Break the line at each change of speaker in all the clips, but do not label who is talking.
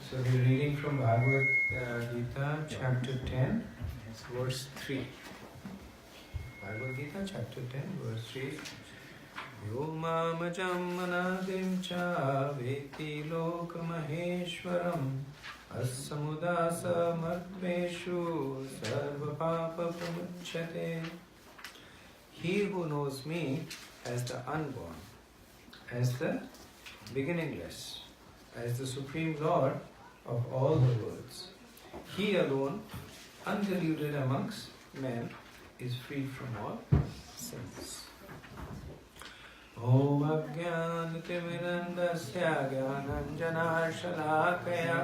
So we're reading from Bhagavad Gita, chapter 10, verse 3. Bhagavad Gita, chapter 10, verse 3. Yo mamajam manadim cha veti lokamaheshwaram asamudasa madveshu sarva papa pramuchyate. He who knows me as the unborn, as the beginningless, as the Supreme Lord of all the worlds. He alone, undeluded amongst men, is free from all sins. Om Ajnanatimirandasya Jnananjana Shalakaya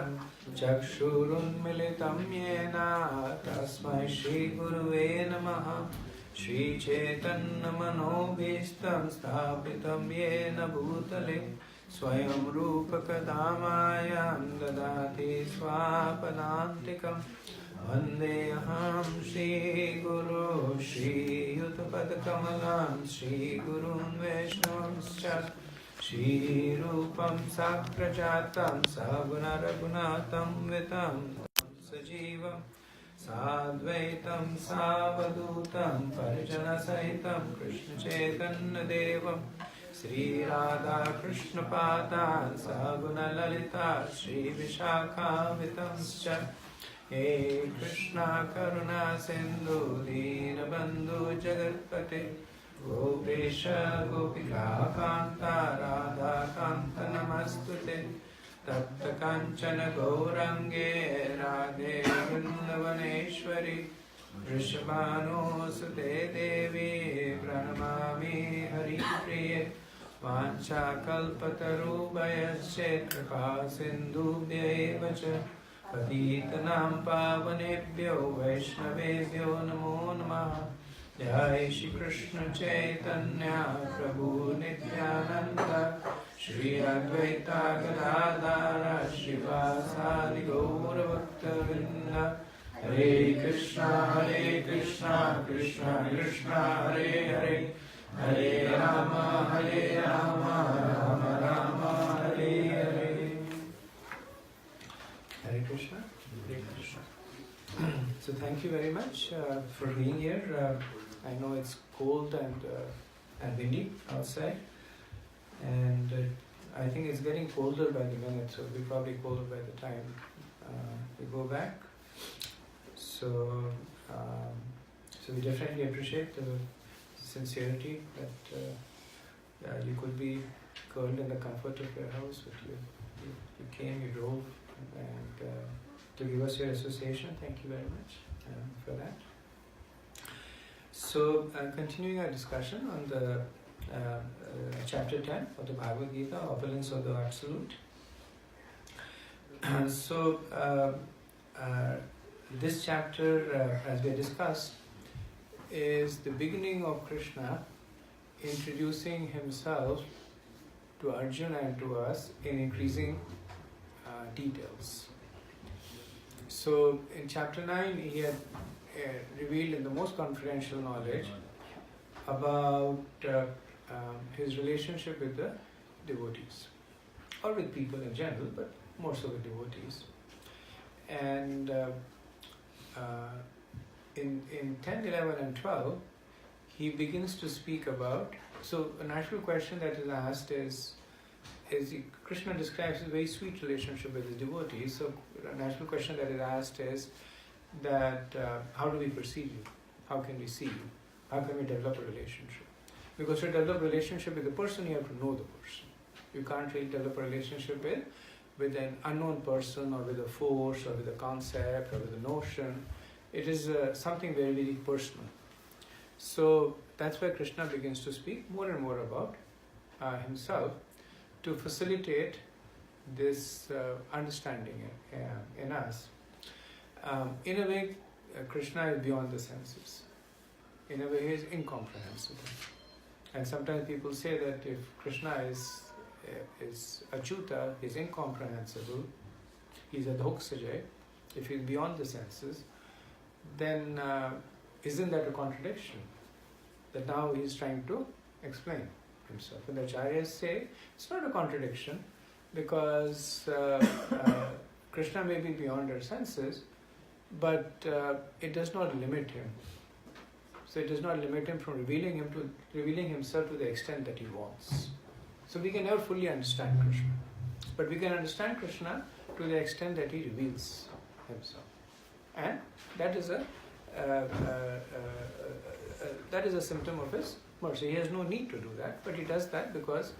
Chakshurunmilitam Yena Tasmai Shri Guruve Namaha Shri Chaitanya Manobhistam Sthapitam Yena Bhutale Swayam Rupakadamayam Dadati Swapadantikam Vandeham Shri Guru Shri Yutapadakamalam Shri Gurun Vaishnavamscha Shri Rupam Sakrajatam Sagunaragunatam Vitam Sajivam Sadvaitam Savadutam Parijana Sahitam Krishna Chaitanya Devam Sri Radha Krishna Padan Saguna Lalita Sri Vishakha Vitamscha He Krishna Karuna Sindhu Dina Bandhu Jagatpate Gopesha Gopika Kanta Radha Kanta Namastute Tapta Kanchana Gaurange Radhe Vrindavaneshwari Vrishabhanu Sute Devi Pranamami Hari Priye Vancha Kalpatarubhayasya Kripa Sindhubhya Vacha Patitanam Pavanebhyo Vaishnavebhyo Namo Namaha Jai Shri Krishna Chaitanya Prabhu Nityananda Shri Advaita Gadadara Shivasadi Gaura Bhakta Vrinda Hare Krishna Krishna Krishna Hare Hare Hare Rama Rama Rama Hare Hare. Hare Krishna. Hare Krishna. So thank you very much for being here. I know it's cold and windy outside, and I think it's getting colder by the minute, so it'll be probably colder by the time we go back. So we definitely appreciate the sincerity that you could be curled in the comfort of your house, but you came, you drove, and to give us your association. Thank you very much for that. So continuing our discussion on the chapter 10 of the Bhagavad Gita, Opulence of the Absolute. This chapter, as we discussed, is the beginning of Krishna introducing himself to Arjuna and to us in increasing details. So in chapter 9, he had revealed in the most confidential knowledge about his relationship with the devotees, or with people in general, but more so with devotees. And in 10, 11 and 12, he begins to speak about, so a natural question that is asked is Krishna describes a very sweet relationship with his devotees, so a natural question that is asked is that how do we perceive you? How can we see you? How can we develop a relationship? Because to develop a relationship with a person, you have to know the person. You can't really develop a relationship with an unknown person, or with a force, or with a concept, or with a notion. It is something very, very personal. So that's why Krishna begins to speak more and more about himself to facilitate this understanding in us. In a way, Krishna is beyond the senses. In a way, he is incomprehensible. And sometimes people say that if Krishna is achyuta, he is incomprehensible, he is adhoksajay, if he is beyond the senses, then isn't that a contradiction? That now he is trying to explain himself. And the acharyas say it's not a contradiction, because Krishna may be beyond our senses, but it does not limit him. So it does not limit him from revealing himself to the extent that he wants. So we can never fully understand Krishna, but we can understand Krishna to the extent that he reveals himself, and that is a symptom of his mercy. He has no need to do that, but he does that because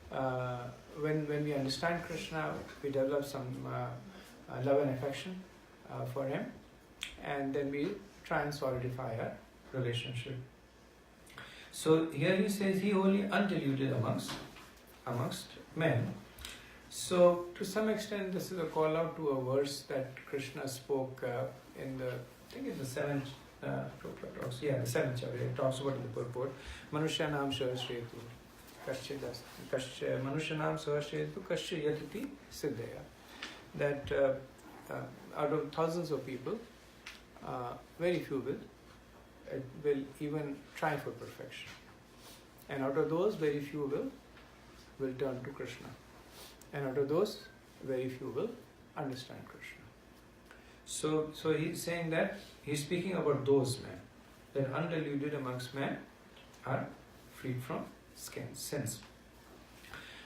when we understand Krishna, we develop some love and affection for him, and then we try and solidify our relationship. So here he says, he only undiluted amongst men. So to some extent, this is a call out to a verse that Krishna spoke in the seventh the seventh chapter. It talks about the purport. Manusyanam sahasretu Manusyanam sahasretu kasya yatiti siddhaya. That out of thousands of people, very few will even try for perfection. And out of those, very few will turn to Krishna. And out of those, very few will understand Krishna. So he's saying that, he's speaking about those men, that undiluted amongst men are freed from sins.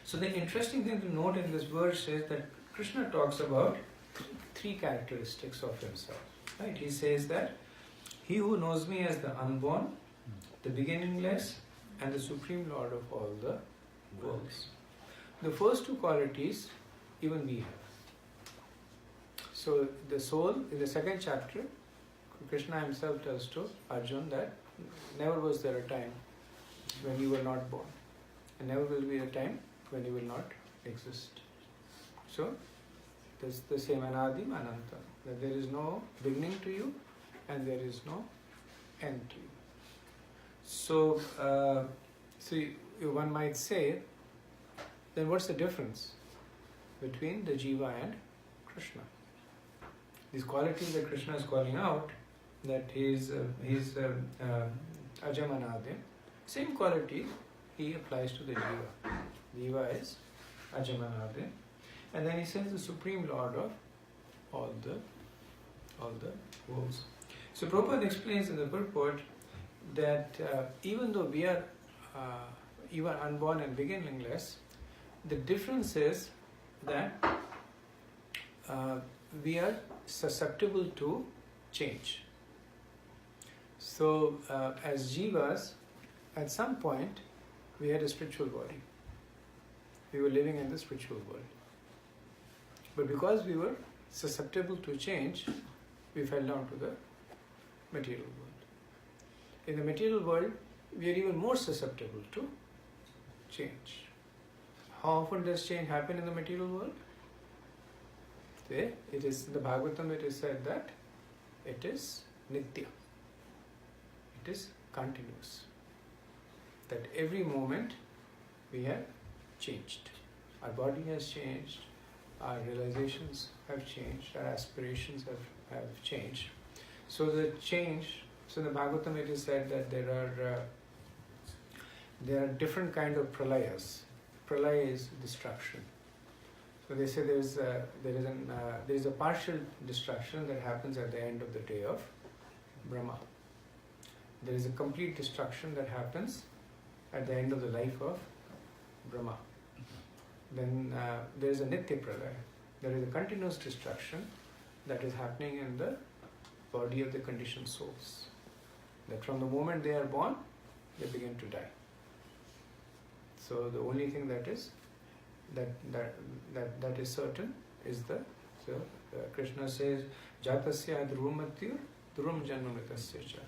So the interesting thing to note in this verse is that Krishna talks about three characteristics of himself. Right? He says that he who knows me as the unborn, the beginningless, and the supreme Lord of all the worlds. The first two qualities, even we have. So the soul, in the second chapter, Krishna himself tells to Arjuna that never was there a time when you were not born, and never will be a time when you will not exist. So there's the same Anadim Ananta, that there is no beginning to you and there is no end to you. So, one might say, then what's the difference between the Jiva and Krishna? These qualities that Krishna is calling out, that he's Ajamanadim, same quality he applies to the Jiva. Jiva is Ajamanadim. And then he says the Supreme Lord of all the worlds. So Prabhupada explains in the purport that even though we are even unborn and beginningless, the difference is that we are susceptible to change. So as jivas, at some point we had a spiritual body. We were living in the spiritual world. But because we were susceptible to change, we fell down to the material world. In the material world, we are even more susceptible to change. How often does change happen in the material world? It is in the Bhagavatam, it is said that it is nitya. It is continuous. That every moment we have changed. Our body has changed, our realizations have changed, our aspirations have changed. So the change, so in the Bhagavatam it is said that there are different kind of pralayas. Pralaya is destruction. So they say there is a partial destruction that happens at the end of the day of Brahma. There is a complete destruction that happens at the end of the life of Brahma. Then there is a Nitya Pralaya. There is a continuous destruction that is happening in the body of the conditioned souls. That from the moment they are born, they begin to die. So the only thing that is certain is Krishna says, Jatasya dhruvam mrityu, dhruvam janma mritasya cha.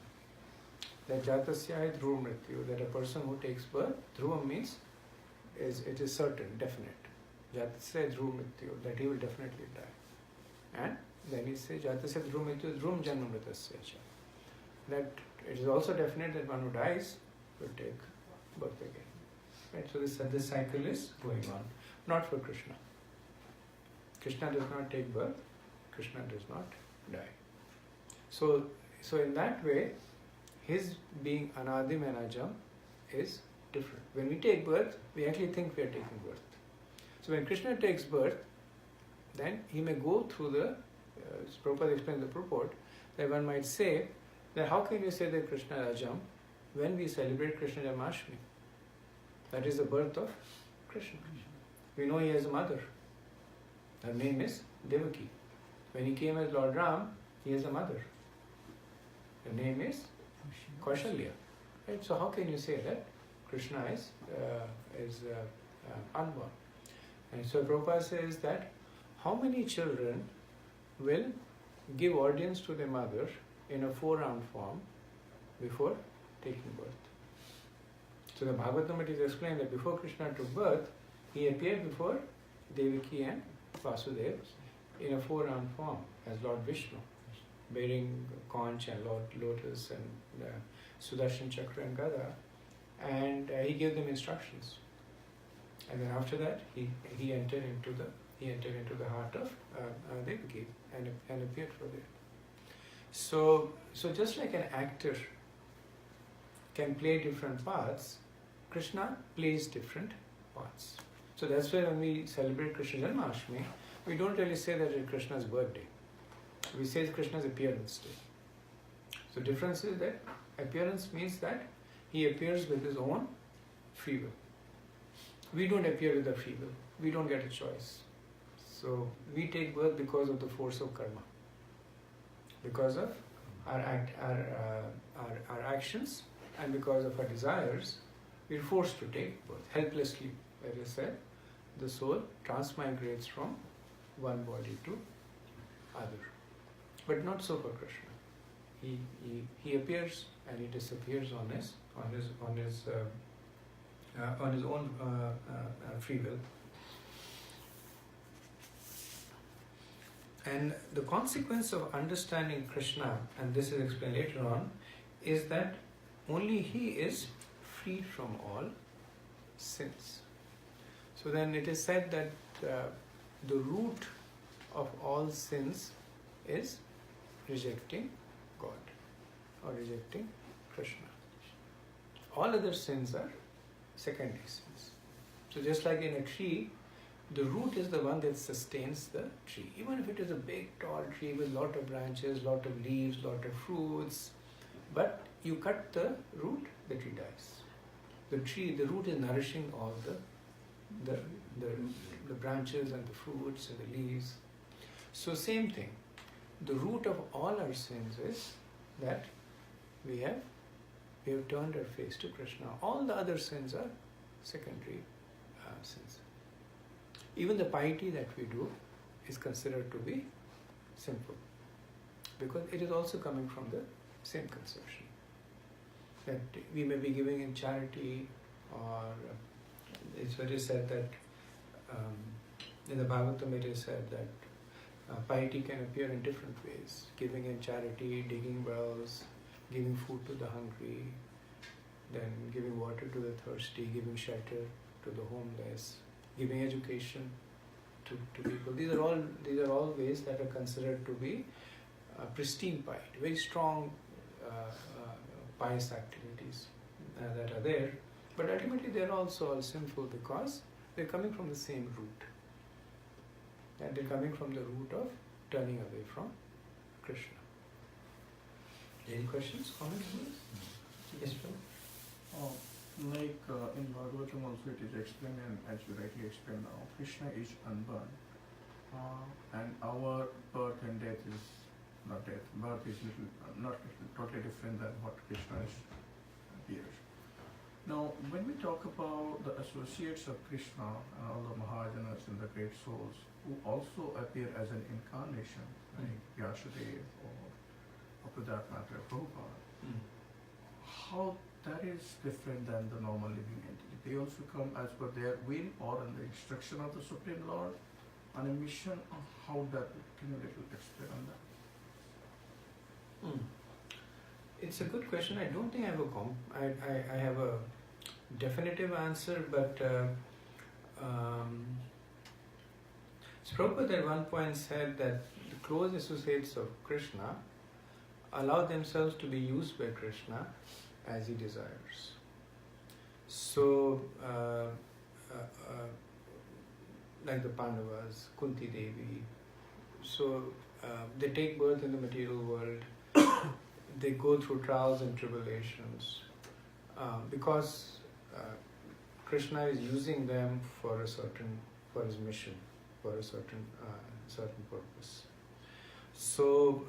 That Jatasya dhruvam mrityu, that a person who takes birth, dhruvam means it is certain, definite. Jatasya dhruvam mrityu, that he will definitely die. And then he says, Jatasya dhruvam mrityu, dhruvam janma mritasya cha. That it is also definite that one who dies will take birth again. Right? So this cycle is going on. Not for Krishna. Krishna does not take birth. Krishna does not die. So in that way, his being Anadim and Ajam is different. When we take birth, we actually think we are taking birth. So when Krishna takes birth, then he may go through the, Prabhupada explains the purport, that one might say that how can you say that Krishna Rajam when we celebrate Krishna Janmashtami? That is the birth of Krishna. We know he has a mother. Her name is Devaki. When he came as Lord Ram, he has a mother. Her name is Kaushalya. Right? So how can you say that Krishna is unborn? And so Prabhupada says that how many children will give audience to their mother in a 4-round form before taking birth? So the Bhagavatam it is explained that before Krishna took birth, he appeared before Devaki and Vasudeva in a 4-round form as Lord Vishnu, bearing conch and lotus and Sudarshan Chakra and Gada, and he gave them instructions. And then after that, he entered into the heart of Devaki and appeared for them. So just like an actor can play different parts, Krishna plays different parts. So that's why when we celebrate Krishna Janmashtami, we don't really say that it's Krishna's birthday. We say it's Krishna's appearance day. So difference is that appearance means that he appears with his own free will. We don't appear with a free will. We don't get a choice. So we take birth because of the force of karma. Because of our actions and because of our desires, we are forced to take birth helplessly. As I said, the soul transmigrates from one body to other, but not so for Krishna. He appears and he disappears on his own free will. And the consequence of understanding Krishna, and this is explained later on, is that only he is freed from all sins. So then it is said that the root of all sins is rejecting God or rejecting Krishna. All other sins are secondary sins. So just like in a tree, the root is the one that sustains the tree. Even if it is a big tall tree with lot of branches, lot of leaves, lot of fruits, but you cut the root, the tree dies. The root is nourishing all the branches and the fruits and the leaves. So same thing. The root of all our sins is that we have turned our face to Krishna. All the other sins are secondary sins. Even the piety that we do is considered to be sinful because it is also coming from the same conception that we may be giving in charity, or it's very said that in the Bhagavatam it is said that piety can appear in different ways: giving in charity, digging wells, giving food to the hungry, then giving water to the thirsty, giving shelter to the homeless, giving education to people. These are all ways that are considered to be pristine piety, very strong pious activities that are there. But ultimately they are also all sinful because they are coming from the same root. And they are coming from the root of turning away from Krishna. Any questions, comments on this? Yes, Phil?
Like in Bhagavatam also it is explained, and as you rightly explained now, Krishna is unborn, and our birth and death is not death. Birth is not totally different than what Krishna is appears. Now, when we talk about the associates of Krishna and all the Mahajanas and the great souls who also appear as an incarnation, like Vyasudev or for that matter Prabhupada, how that is different than the normal living entity. They also come as per their will or on the instruction of the Supreme Lord on a mission. Of how that, can you little explain on that?
It's a good question. I don't think I have a definitive answer, but Prabhupada at one point said that the close associates of Krishna allow themselves to be used by Krishna as he desires. So like the Pandavas, Kunti Devi. So they take birth in the material world. They go through trials and tribulations because Krishna is using them for his mission, for a certain purpose. So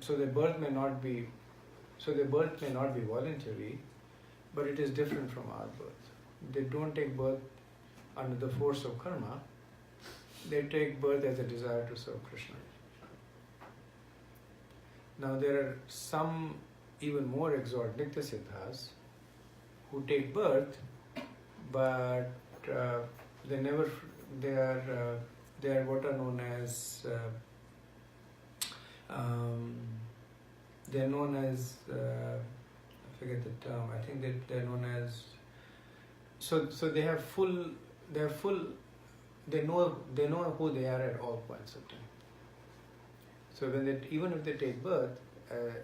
so their birth may not be voluntary, but it is different from our birth. They don't take birth under the force of karma. They take birth as a desire to serve Krishna. Now there are some even more exalted Nitya Siddhas who take birth, but they are what are known as I forget the term. I think that they're known as so they know who they are at all points of time. So even if they take birth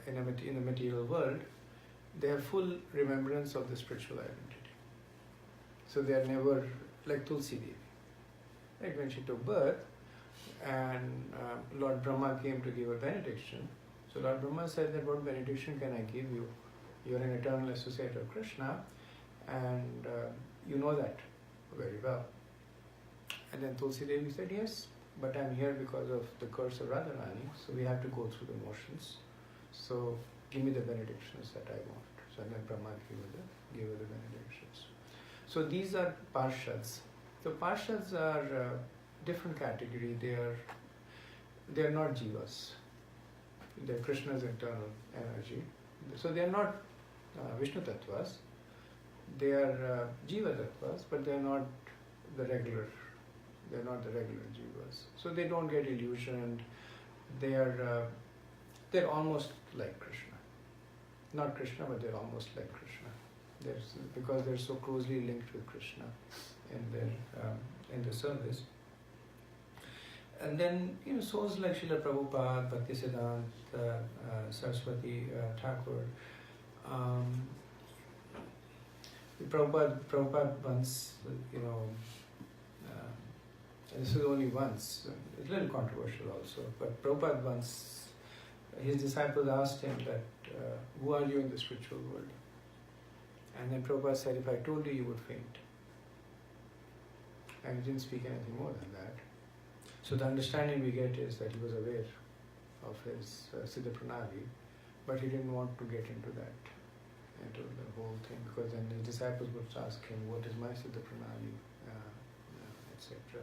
in the material world, they have full remembrance of the spiritual identity. So they are never like Tulsi Devi. Right, when she took birth and Lord Brahma came to give her benediction. So Lord Brahma said that, what benediction can I give you? You are an eternal associate of Krishna, and you know that very well. And then Tulsi Devi said, yes, but I'm here because of the curse of Radharani, so we have to go through the motions. So give me the benedictions that I want. So then Brahma gave her the benedictions. So these are Parshads. So Parshads are different category. They are not Jivas. They are Krishna's internal energy. So they are not Vishnu Tattvas. They are Jiva Tattvas, but they are not the regular. They are not the regular Jivas. So they don't get illusioned. They're almost like Krishna. Not Krishna, but they're almost like Krishna. Because they're so closely linked with Krishna in their service. And then souls like Srila Prabhupada, Bhaktisiddhanta, Saraswati Thakur. Prabhupada once, this is only once, it's a little controversial also, but Prabhupada once, his disciples asked him that, who are you in the spiritual world? And then Prabhupada said, if I told you, you would faint. And he didn't speak anything more than that. So the understanding we get is that he was aware of his Siddha Pranali, but he didn't want to get into the whole thing, because then his disciples would ask him, what is my Siddha Pranali, etc.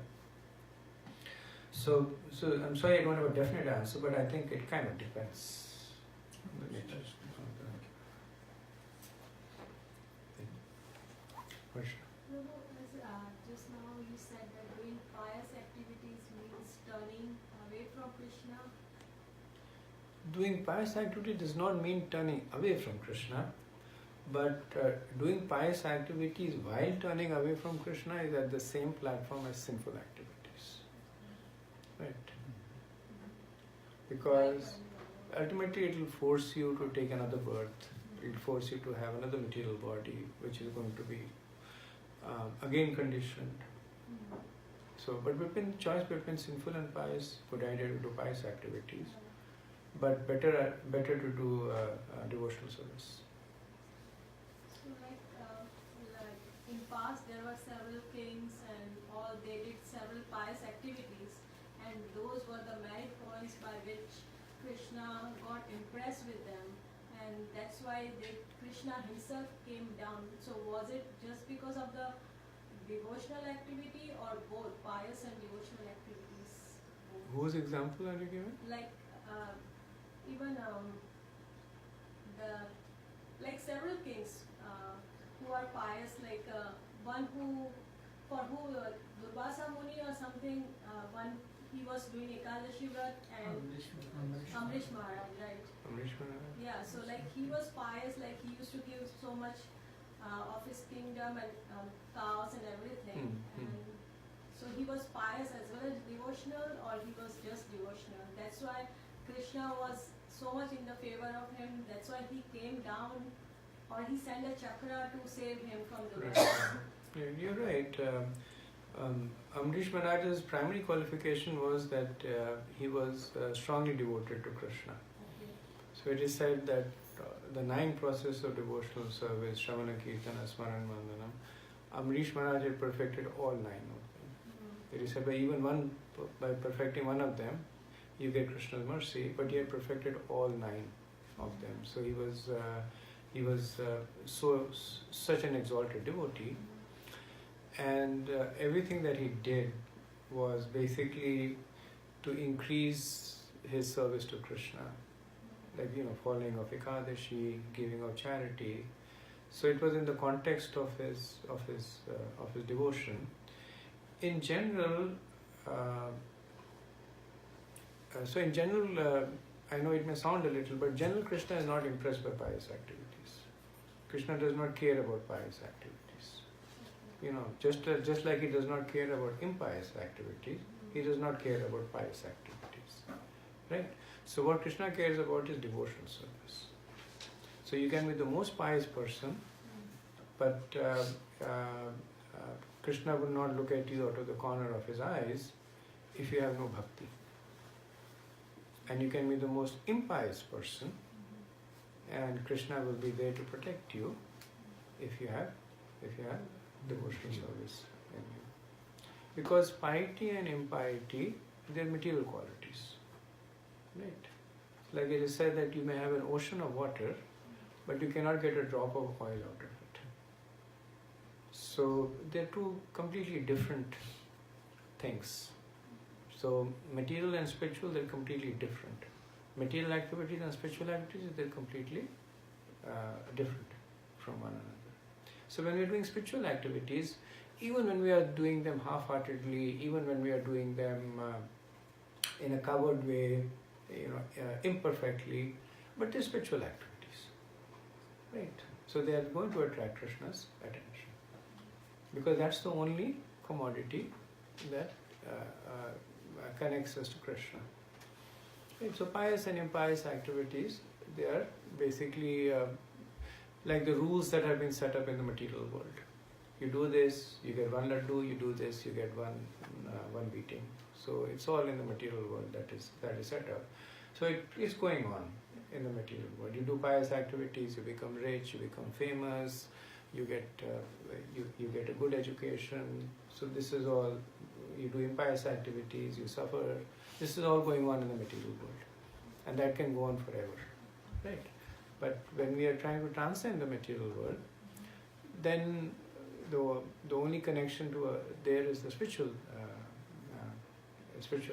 So I'm sorry I don't have a definite answer, but I think it kind of depends on the nature. Question?
Just now you said that doing pious activities means turning away from Krishna.
Doing pious activity does not mean turning away from Krishna, but doing pious activities while turning away from Krishna is at the same platform as sinful activities. Right? Because ultimately it will force you to take another birth. It will force you to have another material body, which is going to be again conditioned. So, but choice between sinful and pious, good idea to do pious activities, but better to do devotional service.
So like in past there were several kings and all, they did several pious activities, and those were the merit points by which Krishna got impressed with them, and that's why Krishna himself came down. So was it just because of the devotional activity, or both pious and devotional activities?
Whose example are you giving?
Like even several kings who are pious, like one who Durvasa Muni or something, one he was doing Ekadashi Vrat, and Amrish Maharaj, right?
Amrish Maharaj?
Yeah, so like he was pious, like he used to give so much of his kingdom and cows and everything. And so he was pious as well as devotional, or he was just devotional. That's why Krishna was so much in the favor of him. That's why he came down, or he sent a chakra to save him from the
Right. Yeah, you're right. Amrish Maharaj's primary qualification was that he was strongly devoted to Krishna.
Okay.
So it is said that the 9 process of devotional service, Shravana, Kirtana, Smaran, Vandanam, Amrish Maharaj had perfected all 9 of them.
Mm-hmm.
It is said by perfecting one of them, you get Krishna's mercy, but he had perfected all 9 of them. So he was such an exalted devotee, and everything that he did was basically to increase his service to Krishna, like following of Ekadashi, giving of charity. So it was in the context of his devotion. In general, I know it may sound a little, but general Krishna is not impressed by pious activities. Krishna does not care about pious activities. Just like he does not care about impious activities, he does not care about pious activities. Right? So what Krishna cares about is devotional service. So you can be the most pious person, but Krishna will not look at you out of the corner of his eyes if you have no bhakti. And you can be the most impious person, and Krishna will be there to protect you if you have devotional service in you. Because piety and impiety, they are material qualities. Right? Like it is said that you may have an ocean of water, but you cannot get a drop of oil out of it. So they are two completely different things. So material and spiritual, they're completely different. Material activities and spiritual activities, they're completely different from one another. So when we're doing spiritual activities, even when we are doing them half-heartedly, even when we are doing them in a covered way, imperfectly, but they're spiritual activities, right? So they are going to attract Krishna's attention, because that's the only commodity that connects us to Krishna. Right? So pious and impious activities, they are basically like the rules that have been set up in the material world. You do this, you get 1 laddu. You do this, you get one beating. So it's all in the material world that is set up. So it is going on in the material world. You do pious activities, you become rich, you become famous, you get a good education. So this is all. You do impious activities, you suffer. This is all going on in the material world, and that can go on forever, right? But when we are trying to transcend the material world, then the only connection to there is the spiritual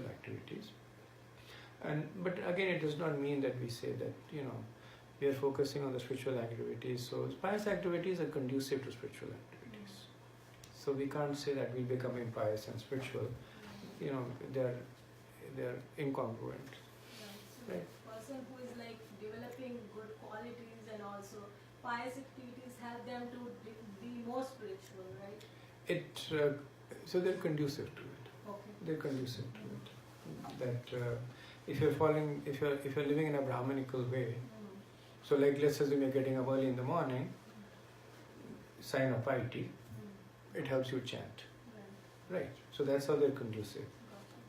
activities. But again, it does not mean that we say that we are focusing on the spiritual activities. So pious activities are conducive to spiritual activities. So we can't say that we become impious and spiritual. They're incongruent.
So
Right.
the person who is like developing good qualities and also pious activities help them to be more spiritual, right?
So they're conducive to it.
Okay.
They're conducive to it. That if you're living in a Brahmanical way, so like let's assume you're getting up early in the morning, sign of piety, it helps you chant, right? So that's how they're conducive.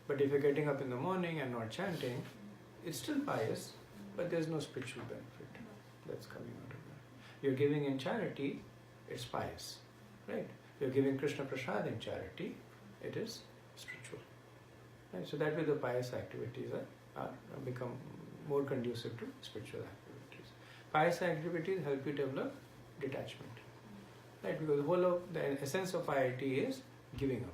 But if you're getting up in the morning and not chanting, it's still pious, but there's no spiritual benefit that's coming out of that. You're giving in charity, it's pious, right? You're giving Krishna Prasad in charity, it is spiritual. Right? So that way the pious activities are become more conducive to spiritual activities. Pious activities help you develop detachment, right? Because the essence of piety is giving away.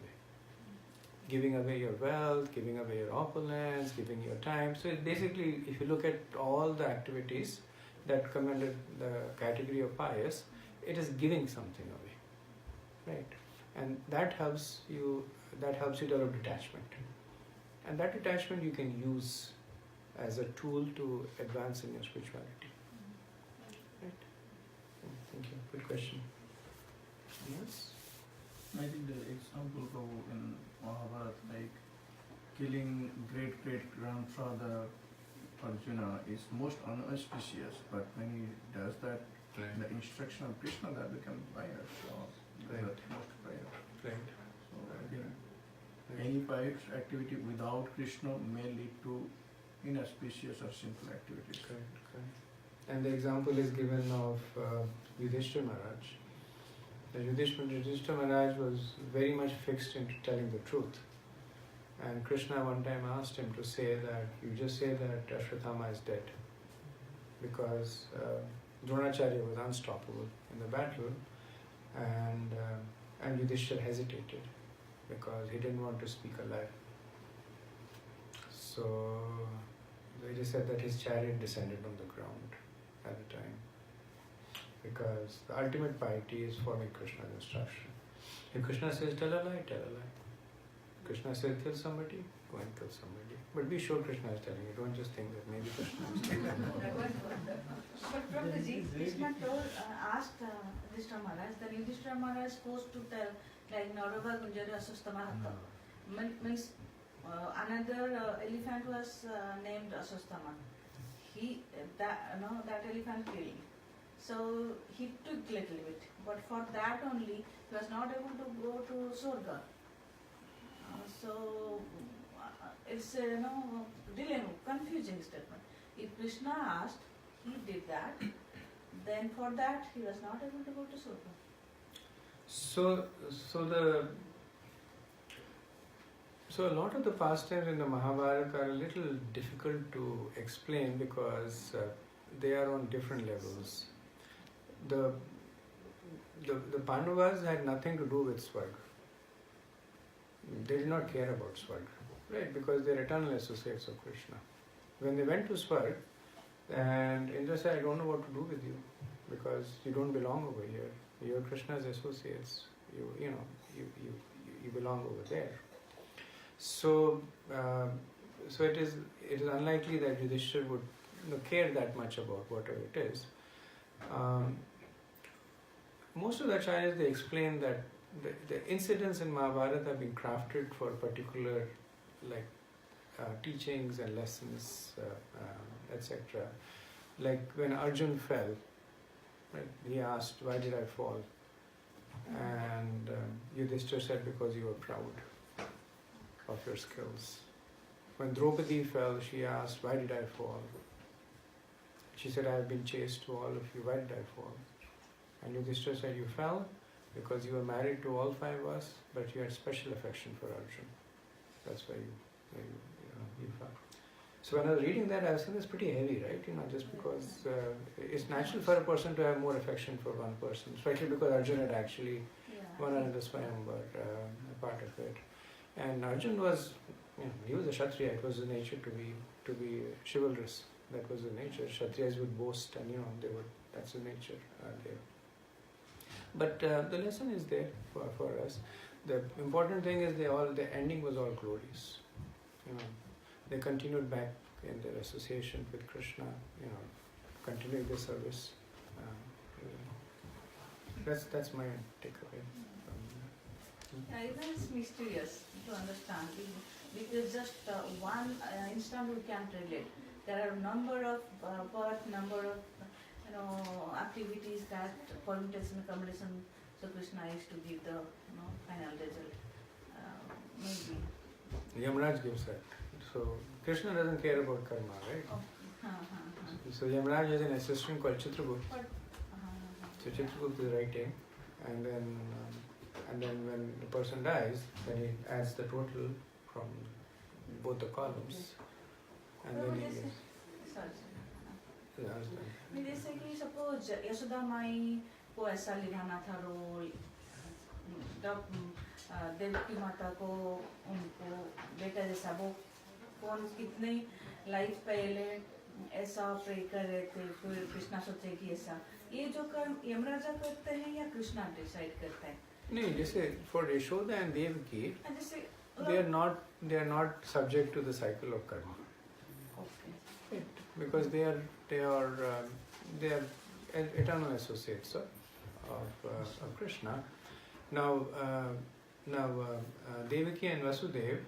Giving away your wealth, giving away your opulence, giving your time. So basically, if you look at all the activities that come under the category of pious, it is giving something away, right? And that helps you develop detachment. And that detachment you can use as a tool to advance in your spirituality. Right? Thank you. Good question. Yes?
I think the example go in Mahabharata, like killing great-great-grandfather Arjuna is most unauspicious, but when he does that, the instruction of Krishna, that becomes fire. So
Right.
that's most prayer.
Right.
So again, Any pious activity without Krishna may lead to inauspicious or sinful activities.
Correct. And the example is given of Yudhishthira Maharaj. The Yudhishthira Maharaj was very much fixed into telling the truth. And Krishna one time asked him to say that, you just say that Ashwatthama is dead. Because Dronacharya was unstoppable in the battle, and Yudhishthira hesitated because he didn't want to speak a lie. So they just said that his chariot descended on the ground at the time. Because the ultimate piety is following Krishna's instruction. If Krishna says tell a lie, tell a lie. Krishna says kill somebody, go and kill somebody. But be sure Krishna is telling you. Don't just think that maybe Krishna is telling you.
But Prabhuji, Krishna asked Yudhishthira Maharaj, then Yudhishthira Maharaj supposed to tell like Naurava Gunjara Asustama. Means another elephant was named Asustama. That elephant killed. So he took little bit, but for that only he was not able to go to Swarga. So it's a dilemma, confusing statement. If Krishna asked, he did that. Then for that he was not able to go to Swarga.
So a lot of the pastimes in the Mahabharata are a little difficult to explain because they are on different levels. The Pandavas had nothing to do with Swarga. They did not care about Swarga, right? Because they are eternal associates of Krishna. When they went to Swarga, and Indra said, I don't know what to do with you because you don't belong over here. You're Krishna's associates. You belong over there. So it is unlikely that Yudhishthira would care that much about whatever it is. Most of the acharyas, they explain that the incidents in Mahabharata have been crafted for particular teachings and lessons, etc. Like when Arjun fell, right, he asked, why did I fall? And Yudhishthira said, because you were proud of your skills. When Draupadi fell, she asked, why did I fall? She said, I have been chaste to all of you, why did I fall? And Yudhishthira said, you fell because you were married to all five of us, but you had special affection for Arjun. That's why you fell. So when I was reading that, I was saying it's pretty heavy, right? Just because it's natural for a person to have more affection for one person, especially because Arjun had actually won another Swayamvar, part of it. And Arjun was, he was a Kshatriya. It was his nature to be chivalrous. That was his nature. Kshatriyas would boast, and that's his nature there. But the lesson is there for us. The important thing is the ending was all glorious. They continued back in their association with Krishna. Continuing their service. That's my takeaway.
Even it's mysterious to understand because just one instant we can't relate. There are a number of number of activities that permutation, combination. So Krishna used to give the final result. Maybe.
Yamaraj gives that. So Krishna doesn't care about karma, right?
Oh.
So Yamaraj has an assistant called Chitragupta. So Chitragupta is writing, and then when the person dies, then he adds the total from both the columns, and then he gives.
जैसे कि suppose Yashoda माई को ऐसा लिखाना था role, तब देवकी माता को उनको बेटा जैसा वो कौन कितने लाइफ पहले ऐसा प्रे कर रहे थे, फिर कृष्णा सोचे कि ऐसा ये जो कर्म यमराजा करते हैं या कृष्णा डिसाइड करते हैं?
नहीं, जैसे for Yashoda and Devaki, they are not subject to the cycle of karma.
Okay.
Because they are eternal associates of Krishna. Now Devaki and Vasudev,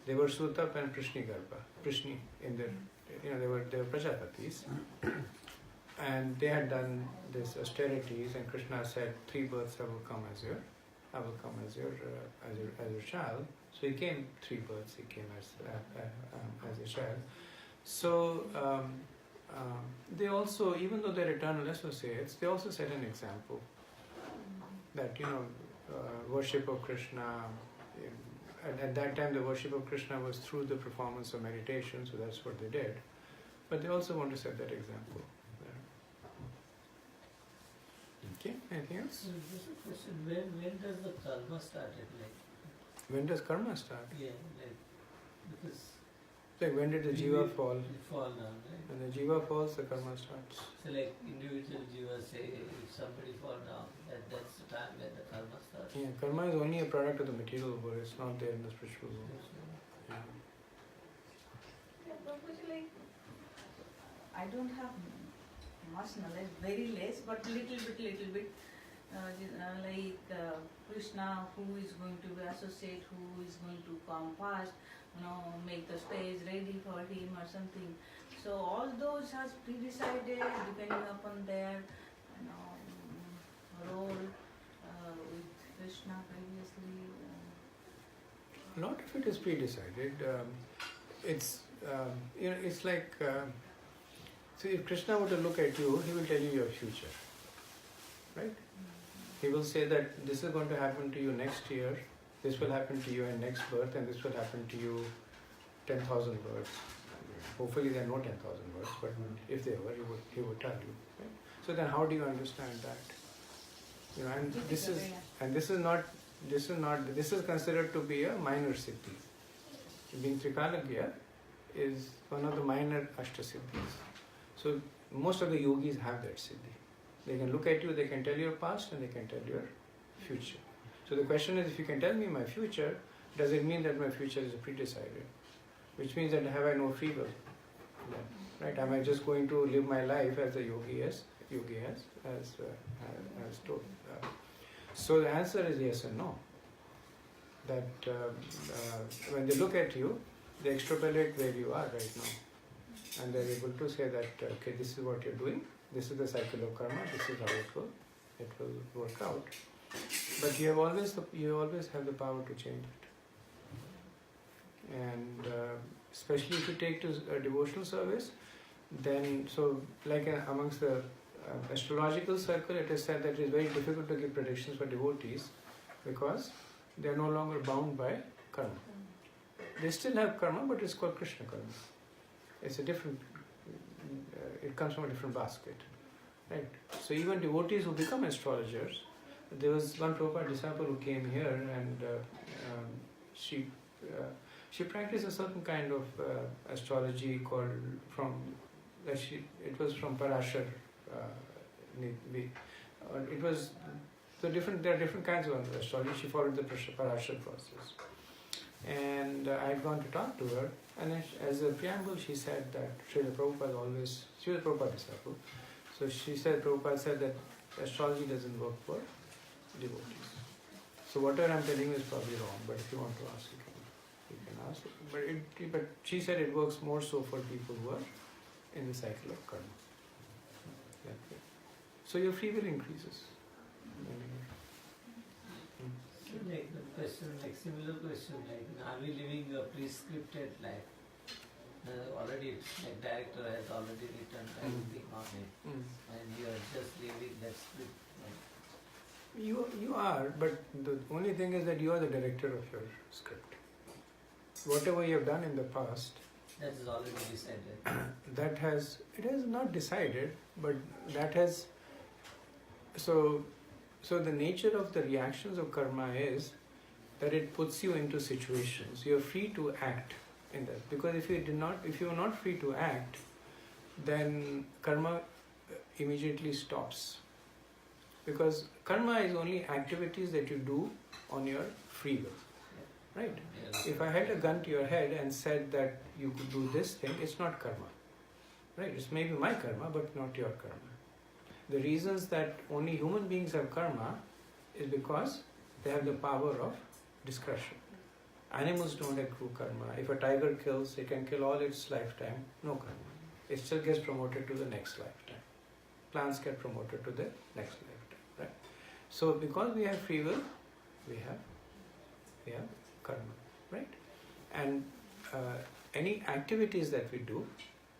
they were Sutap and Prishni in their, they were Prajapatis, and they had done this austerities, and Krishna said, 3 births I will come as your child. So he came 3 births. He came as a child. So they also, even though they're eternal associates, they also set an example that worship of Krishna. At that time, the worship of Krishna was through the performance of meditation, so that's what they did. But they also want to set that example. Okay, anything else?
So just a question, when does the karma start?
When does karma start?
Yeah, because
Like when did the jiva fall?
it fall down, right?
When the jiva falls, the karma starts.
So individual jiva say, if somebody fall down, that's the time when the karma starts.
Yeah, karma is only a product of the material world. It's not there in the spiritual world. Yeah.
Yeah, Prabhuji, I don't have much knowledge, very less, but little bit. Krishna, who is going to be associate, who is going to come fast, make the stage ready for him or something. So all those has pre-decided depending upon their role with Krishna previously.
A lot of it is pre-decided. It's like, so if Krishna were to look at you, he will tell you your future, right? He will say that this is going to happen to you next year, this will happen to you in next birth, and this will happen to you 10,000 births. Hopefully there are no 10,000 births, but if there were, he would tell you. Right? So then how do you understand that? This is considered to be a minor siddhi. Being Trikalagya is one of the minor Ashtasiddhis. So most of the yogis have that siddhi. They can look at you, they can tell your past, and they can tell your future. So the question is, if you can tell me my future, does it mean that my future is pre-decided? Which means that have I no free will? Right? Am I just going to live my life as the yogi has told? So the answer is yes and no. That when they look at you, they extrapolate where you are right now, and they're able to say that okay, this is what you're doing. This is the cycle of karma. This is how it will work out. But you always have the power to change it. And especially if you take to a devotional service, then amongst the astrological circle, it is said that it is very difficult to give predictions for devotees because they are no longer bound by karma. They still have karma, but it's called Krishna karma. It's a different. It comes from a different basket, right? So even devotees who become astrologers, there was one Prabhupada disciple who came here, and she practiced a certain kind of astrology called it was from Parashar. It was there are different kinds of astrology. She followed the Parashar process. And I had gone to talk to her, and as a preamble, she said that Srila Prabhupada she was a Prabhupada disciple, so she said, Prabhupada said that astrology doesn't work for devotees. So whatever I'm telling you is probably wrong, but if you want to ask, you can ask. But she said it works more so for people who are in the cycle of karma. Yeah. So your free will increases.
Similar question, are we living a prescripted life? Already, director has already written everything on it, and you are just living that script.
You are, but the only thing is that you are the director of your script. Whatever you have done in the past,
that is already decided.
It has not decided, but that has. So the nature of the reactions of karma is that it puts you into situations. You are free to act in that. Because if you are not free to act, then karma immediately stops. Because karma is only activities that you do on your free will. Right?
Yes.
If I had a gun to your head and said that you could do this thing, it's not karma. Right? It's maybe my karma, but not your karma. The reasons that only human beings have karma is because they have the power of discretion. Animals don't accrue karma. If a tiger kills, it can kill all its lifetime, no karma. It still gets promoted to the next lifetime. Plants get promoted to the next lifetime. Right? So because we have free will, we have karma. right? And any activities that we do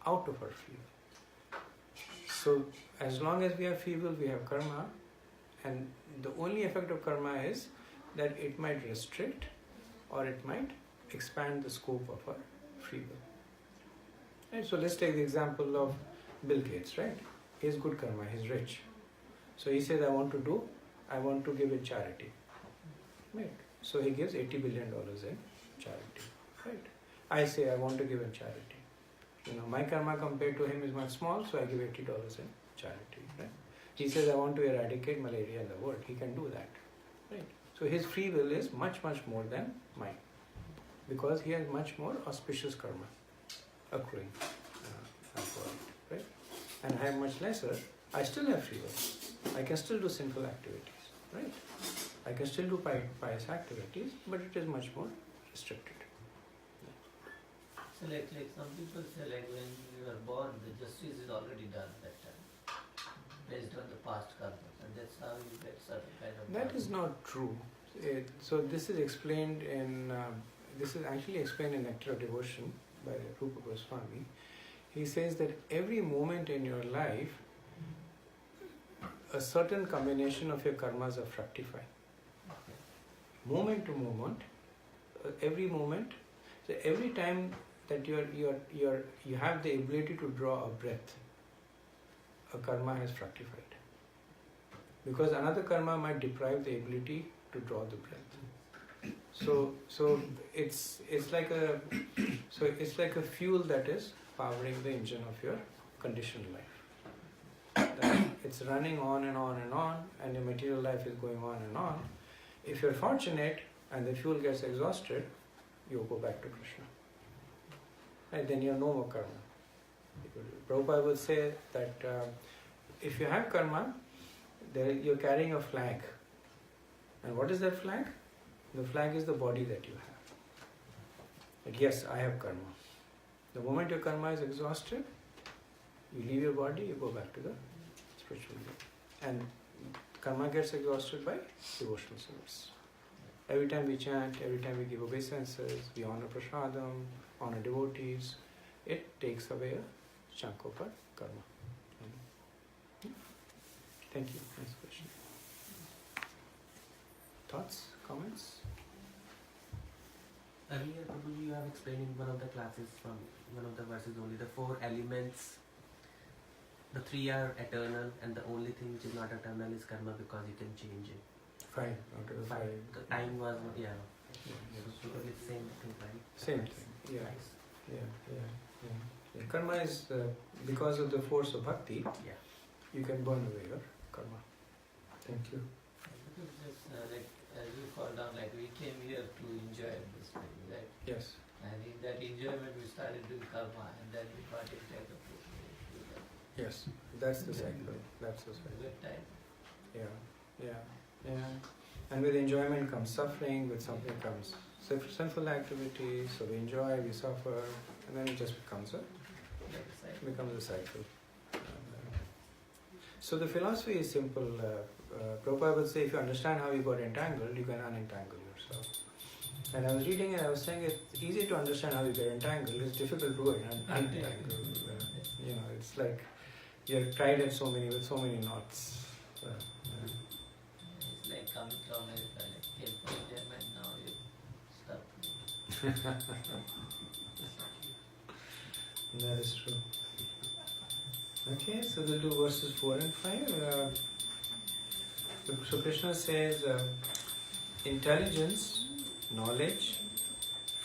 out of our free will. So as long as we have free will, we have karma, and the only effect of karma is that it might restrict or it might expand the scope of our free will. Right? So let's take the example of Bill Gates, right? He has good karma, he's rich. So he says, I want to give in charity. Right? So he gives $80 billion in charity. Right? I say I want to give in charity. My karma compared to him is much small, so I give $80 in charity. Right? He says I want to eradicate malaria in the world. He can do that. Right? So his free will is much, much more than mine, because he has much more auspicious karma accruing for it. Right? And I have much lesser. I still have free will. I can still do sinful activities. Right? I can still do pious activities, but it is much more restricted.
So like some people say, like when you are born, the justice is already done that time, based on the past karma, and that's how you get certain kind of
That
karma.
is not true. So this is explained in, this is actually explained in Nectar of Devotion by Rupa Goswami. He says that every moment in your life, a certain combination of your karmas are fructifying. Moment to moment, every moment, so every time that you have the ability to draw a breath, a karma has fructified. Because another karma might deprive the ability to draw the breath. So it's like a fuel that is powering the engine of your conditioned life. That it's running on and on and on, and your material life is going on and on. If you're fortunate and the fuel gets exhausted, you go back to Krishna. Right? Then you have no more karma. Prabhupada would say that if you have karma, you're carrying a flag. And what is that flag? The flag is the body that you have. But yes, I have karma. The moment your karma is exhausted, you leave your body, you go back to the spiritual world. And karma gets exhausted by devotional service. Every time we chant, every time we give obeisances, we honor prasadam, honor devotees, it takes away a chunk of our karma. Thank you. Next question. Thoughts? Comments?
Earlier, Prabhuji, you have explained in one of the classes from one of the verses only, the 4 elements, the 3 are eternal, and the only thing which is not eternal is karma, because you can change it.
5 out of the 5.
The time was, yeah.
Yes.
So it's same thing, right?
Same thing. Yeah.
Nice.
Yeah. Karma is because of the force of bhakti.
Yeah.
You can burn away your karma. Thank you.
Because just like as you fall down, like we came here to enjoy this thing, right?
Yes.
And in that enjoyment we started doing karma, and then we got into the
Yes. That's the cycle. That's the cycle.
good time.
Yeah. And with enjoyment comes suffering. With suffering comes sinful activities. So we enjoy, we suffer, and then it just becomes a cycle. So the philosophy is simple. Prabhupada would say, if you understand how you got entangled, you can unentangle yourself. And I was reading and I was saying it's easy to understand how you get entangled. It's difficult to unentangle. It's like you're tied at with so many knots.
It's like coming from America, like came from India, and now you're stuck.
That is true. Okay, so we'll do verses 4 and 5. So Krishna says, intelligence, knowledge,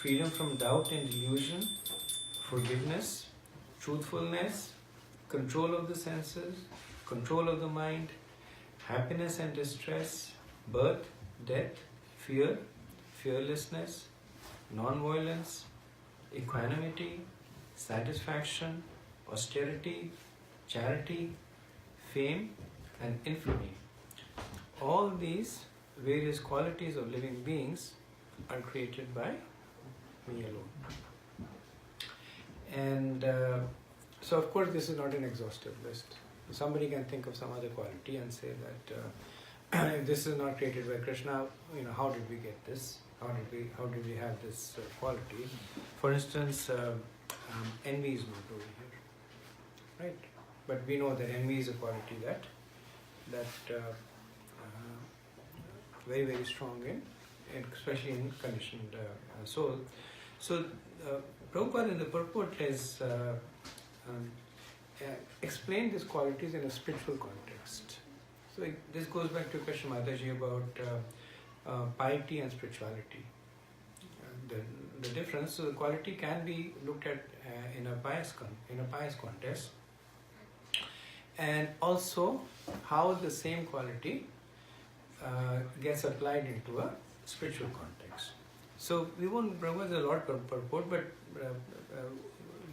freedom from doubt and delusion, forgiveness, truthfulness, control of the senses, control of the mind, happiness and distress, birth, death, fear, fearlessness, non-violence, equanimity, satisfaction, austerity, charity, fame, and infamy. All these various qualities of living beings are created by me alone. And so of course this is not an exhaustive list. Somebody can think of some other quality and say that if this is not created by Krishna, how did we get this? how did we have this quality? For instance, envy is not over here, right? But we know that envy is a quality that very, very strong especially in conditioned soul. So Prabhupada in the purport has explained these qualities in a spiritual context. So this goes back to Krishna Mataji about piety and spirituality. The difference, so the quality can be looked at in a pious context, and also how the same quality gets applied into a spiritual context. So we won't provide a lot of purport, but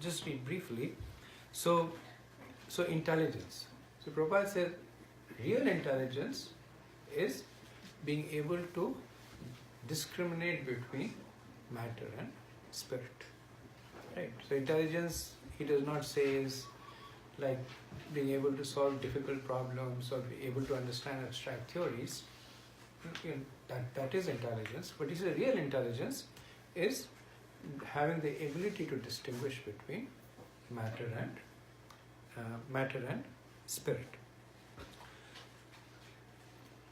just read briefly. So intelligence. So Prabhupada says real intelligence is being able to discriminate between matter and spirit. Right? So intelligence, he does not say, is like being able to solve difficult problems or be able to understand abstract theories. That is intelligence. But he says real intelligence is having the ability to distinguish between matter and spirit.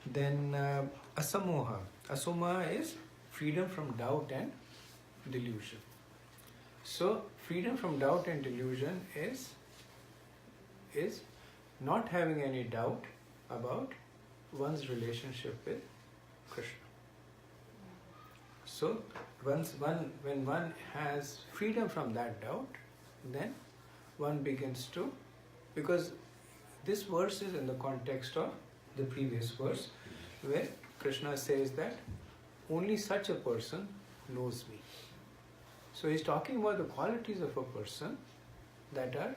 Then asamoha. Asamoha is freedom from doubt and delusion. So freedom from doubt and delusion is not having any doubt about one's relationship with Krishna. So when one has freedom from that doubt, then one begins to, because this verse is in the context of the previous verse, where Krishna says that only such a person knows me. So he's talking about the qualities of a person that are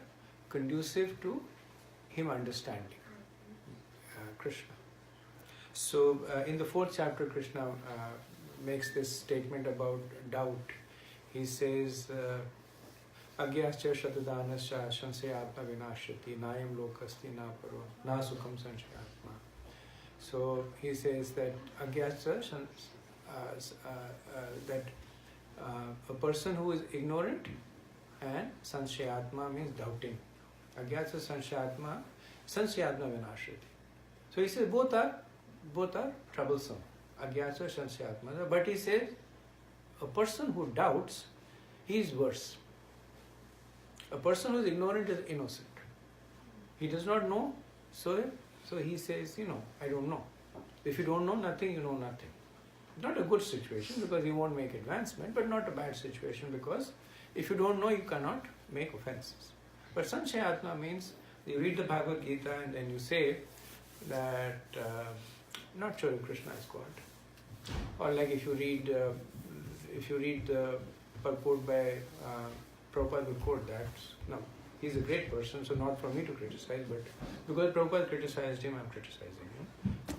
conducive to him understanding Krishna. So in the 4th chapter, Krishna makes this statement about doubt. He says, Agyascha Shatadanascha Shansayatma Vinashrati Nayam Lokasti Na Paro Na Sukham Sanshayatma. So he says that Agyascha that a person who is ignorant, and Sanshayatma means doubting. Agyascha Sanshayatma Vinashrati. So he says both are troublesome. Agyascha Sanshayatma. But he says a person who doubts, he is worse. A person who is ignorant is innocent. He does not know, so he says, I don't know. If you don't know nothing, you know nothing. Not a good situation because you won't make advancement, but not a bad situation because if you don't know, you cannot make offenses. But Sanshayatma means you read the Bhagavad Gita and then you say that, not sure if Krishna is God. Or like if you read the purport by Prabhupada would quote that. No, he's a great person, so not for me to criticize, but because Prabhupada criticized him, I'm criticizing him.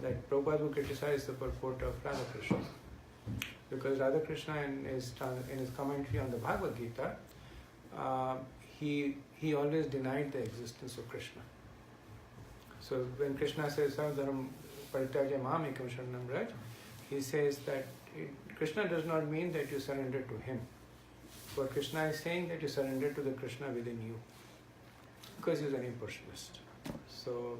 That Prabhupada would criticize the purport of Radha Krishna. Because Radha Krishna in his commentary on the Bhagavad Gita, he always denied the existence of Krishna. So when Krishna says Sarvadharam Parityaja Mamekam Sharanam Raj, he says that Krishna does not mean that you surrender to him. But Krishna is saying that you surrender to the Krishna within you, because he's an impersonalist. So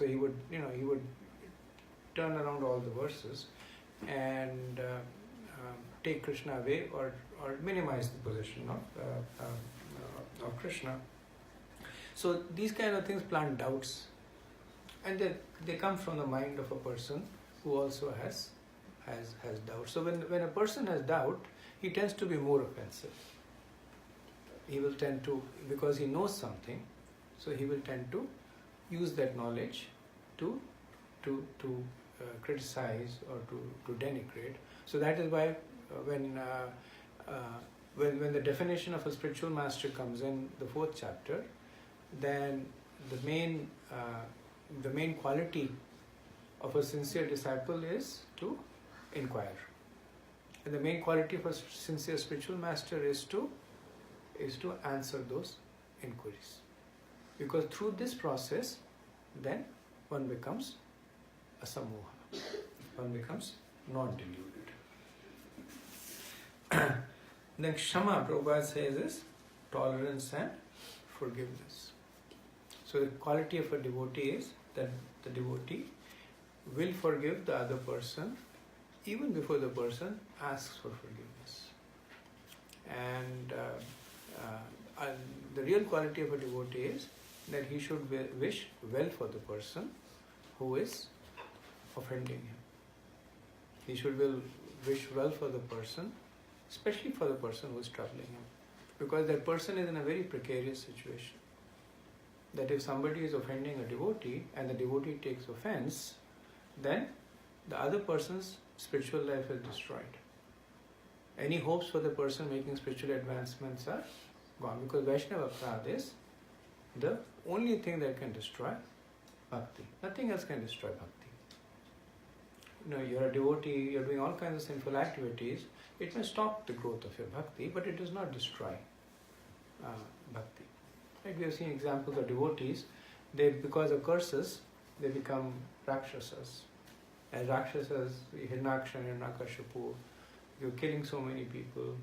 he would turn around all the verses and take Krishna away or minimize the position of Krishna. So these kind of things plant doubts, and they come from the mind of a person who also has doubt. So when a person has doubt, he tends to be more offensive. He will tend to, because he knows something, so he will tend to use that knowledge to criticize or to denigrate. So that is why when the definition of a spiritual master comes in the 4th chapter, then the main quality of a sincere disciple is to inquire. And the main quality of a sincere spiritual master is to answer those inquiries. Because through this process, then one becomes a samoha. One becomes not deluded. Then Kshama, Prabhupada says, is tolerance and forgiveness. So the quality of a devotee is that the devotee will forgive the other person even before the person asks for forgiveness. And the real quality of a devotee is that he should wish well for the person who is offending him. He should wish well for the person, especially for the person who is troubling him. Because that person is in a very precarious situation. That if somebody is offending a devotee and the devotee takes offense, then the other person's spiritual life is destroyed. Any hopes for the person making spiritual advancements are gone, because Vaishnava Prad is the only thing that can destroy bhakti. Nothing else can destroy bhakti. You know, you're a devotee, you're doing all kinds of sinful activities. It may stop the growth of your bhakti, but it does not destroy bhakti. Right? We have seen examples of devotees. They, because of curses, they become rakshasas. And rakshasas, Hirnaksha and Hiranyakashipu, they were killing so many people.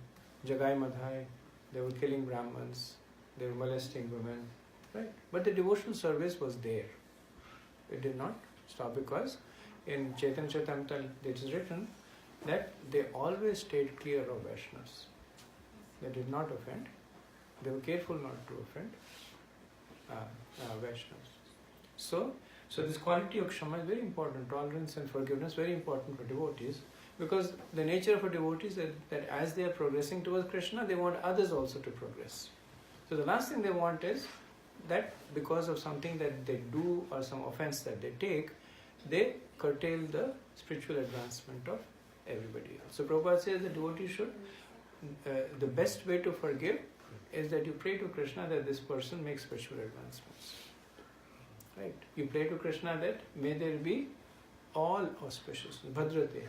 Jagai Madhai, they were killing Brahmins, they were molesting women. Right? But the devotional service was there. It did not stop, because in Chaitanya Charitamrita it is written that they always stayed clear of Vaishnavas. They did not offend. They were careful not to offend Vaishnavas. So this quality of Kshama is very important. Tolerance and forgiveness very important for devotees, because the nature of a devotee is that as they are progressing towards Krishna, they want others also to progress. So the last thing they want is that because of something that they do or some offense that they take, they curtail the spiritual advancement of everybody else. So Prabhupada says the devotee should, the best way to forgive is that you pray to Krishna that this person makes spiritual advancements. Right? You pray to Krishna that may there be all auspiciousness, bhadrate,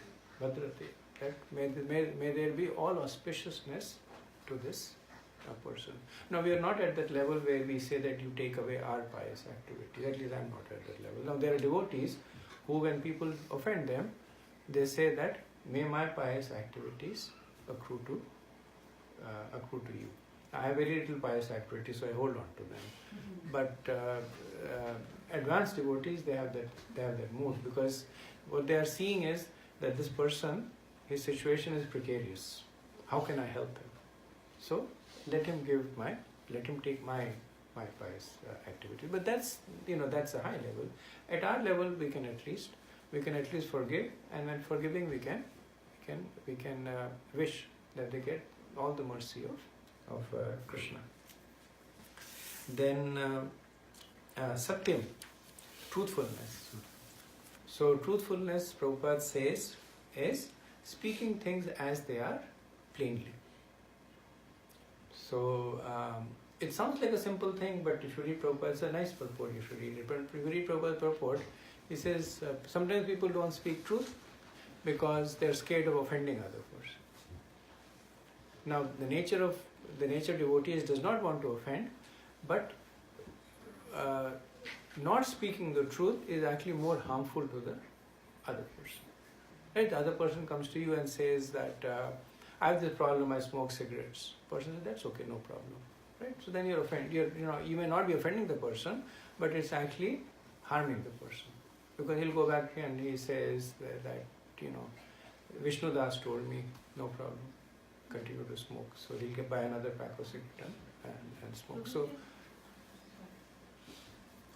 right? May there be all auspiciousness to this person. Now we are not at that level where we say that you take away our pious activity. At least I am not at that level. Now there are devotees who, when people offend them, they say that may my pious activities accrue to you. I have very little pious activities, so I hold on to them. But advanced devotees, they have that mood, because what they are seeing is that this person, his situation is precarious. How can I help him? So let him take my pious activity. But that's a high level. At our level, we can at least forgive, and when forgiving, we can wish that they get all the mercy of Krishna. Then Satyam, truthfulness. So truthfulness, Prabhupada says, is speaking things as they are plainly. So it sounds like a simple thing, but if you read Prabhupada, it's a nice purport, you should read it. But if you read Prabhupada's purport, he says sometimes people don't speak truth because they're scared of offending other person. Now the nature of devotees does not want to offend, but not speaking the truth is actually more harmful to the other person. Right? The other person comes to you and says that I have this problem, I smoke cigarettes. Person says, that's okay, no problem. Right? So then you're offended. You may not be offending the person, but it's actually harming the person. Because he'll go back and he says that Vishnu Das told me, no problem, continue to smoke. So he'll buy another pack of cigarettes and smoke. So,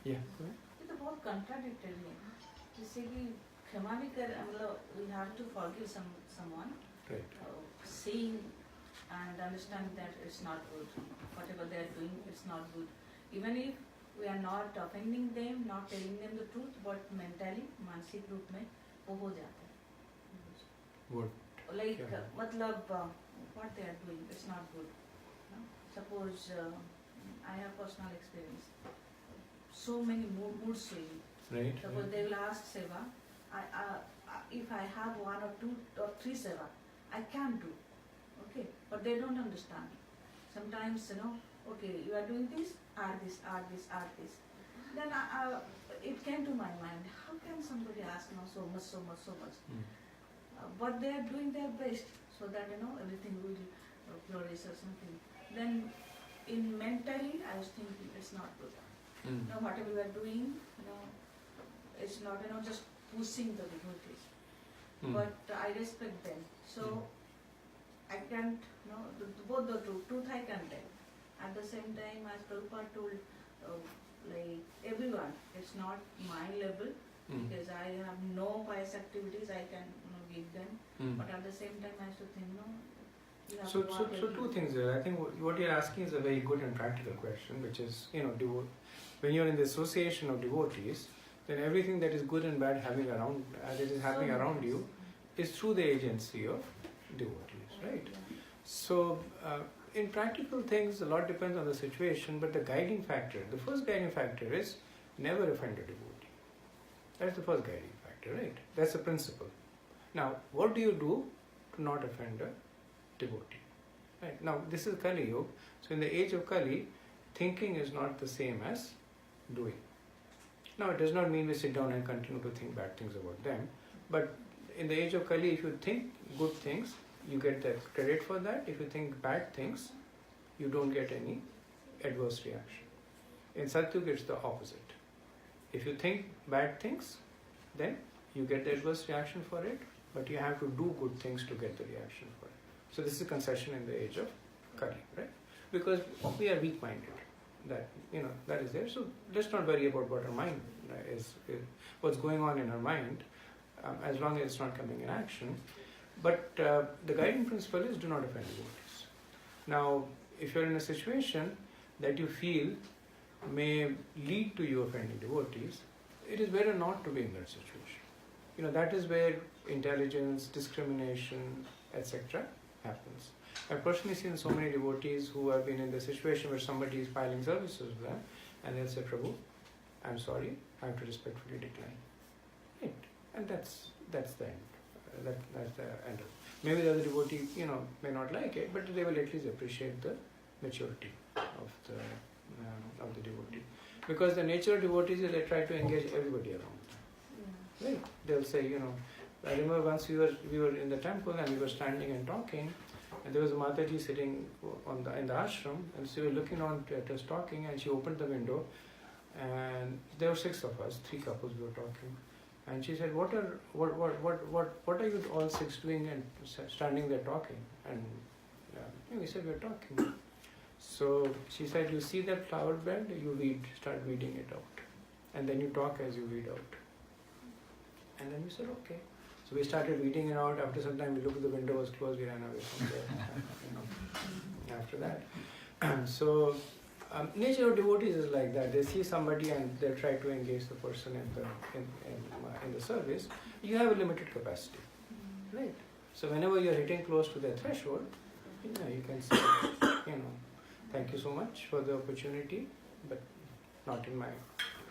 yeah, go ahead.
ये तो बहुत contradictory है. जैसे कि क्षमा भी कर, we have to forgive someone.
Right.
Seeing and understand that it's not good. Whatever they are doing, it's not good. Even if we are not offending them, not telling them the truth, but mentally, मानसिक रूप में वो हो जाता है.
What?
Like
Yeah.
मतलब what they are doing, it's not good. No? Suppose I have personal experience. So many mood swings.
Right.
Suppose they will ask seva. If I have 1 or 2 or 3 seva, I can do. Okay, but they don't understand. Sometimes okay, you are doing this, add this. Then it came to my mind, how can somebody ask so much? but they are doing their best so that everything will flourish or something. Then in mentally, I was thinking it's not good. Whatever we are doing, it's not just pushing the devotees. But I respect them. So I can't, both the truth I can tell. At the same time, as Prabhupada told, like everyone, it's not my level because I have no pious activities I can give them. But at the same time, I have to think, you have
So
to work
two things there. I think what you're asking is a very good and practical question, which is, when you're in the association of devotees, then everything that is good and bad that is happening around you is through the agency of devotees, right? So, in practical things, a lot depends on the situation, but the first guiding factor is never offend a devotee. That's the first guiding factor, right? That's the principle. Now, what do you do to not offend a devotee? Right? Now, this is Kali Yuga. So, in the age of Kali, thinking is not the same as doing. Now, it does not mean we sit down and continue to think bad things about them, but in the age of Kali, if you think good things, you get the credit for that. If you think bad things, you don't get any adverse reaction. In Satyuga, it's the opposite. If you think bad things, then you get the adverse reaction for it, but you have to do good things to get the reaction for it. So this is a concession in the age of Kali, right? Because we are weak-minded. That is there. So let's not worry about what our mind is what's going on in our mind, as long as it's not coming in action. But the guiding principle is do not offend devotees. Now, if you're in a situation that you feel may lead to you offending devotees, it is better not to be in that situation. That is where intelligence, discrimination, etc. happens. I've personally seen so many devotees who have been in the situation where somebody is filing services with them, and they'll say, Prabhu, I'm sorry, I have to respectfully decline. Right. And that's the end. That's the end of it. Maybe the other devotee, may not like it, but they will at least appreciate the maturity of the devotee. Because the nature of devotees is they try to engage everybody around them. Right? They'll say, I remember once we were in the temple and we were standing and talking, and there was a Mataji sitting in the ashram, and she was looking on at us talking, and she opened the window, and there were 6 of us, 3 couples we were talking. And she said, what are you all 6 doing and standing there talking? And we said, we're talking. So she said, you see that flower bed? You start weeding it out. And then you talk as you weed out. And then we said, okay. So we started weeding it out. After some time, we looked at the window was closed, we ran away from there. After that. So nature of devotees is like that. They see somebody and they try to engage the person in the service. You have a limited capacity, right? So whenever you are hitting close to their threshold, you can say, thank you so much for the opportunity, but not in my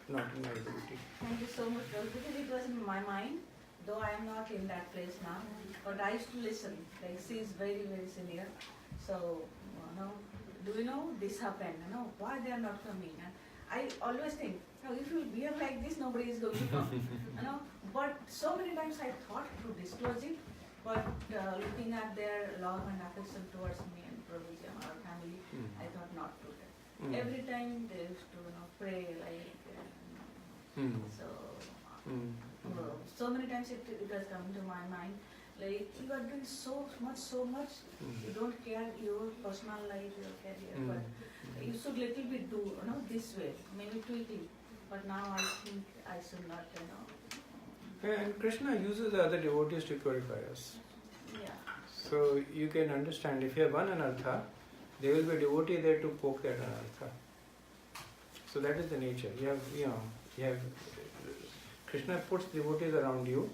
ability.
Thank you so much, because it was in my mind, though I am not in that place now, but I used to listen. Like she is very, very senior. So, do you know this happened? Why they are not coming? And I always think, if you behave like this, nobody is going to come. But so many times I thought to disclose it, but looking at their love and affection towards me and Prabhuji and our family, I thought not to do that. Every time they used to pray like, so many times it has come to my mind, like you are doing so much, you don't care your personal life, your career, but you should little bit do, this way, maybe tweaking. But now I think I should not,
And Krishna uses the other devotees to purify us.
Yeah.
So you can understand, if you have one anartha, there will be a devotee there to poke that anartha. So that is the nature. You have Krishna puts devotees around you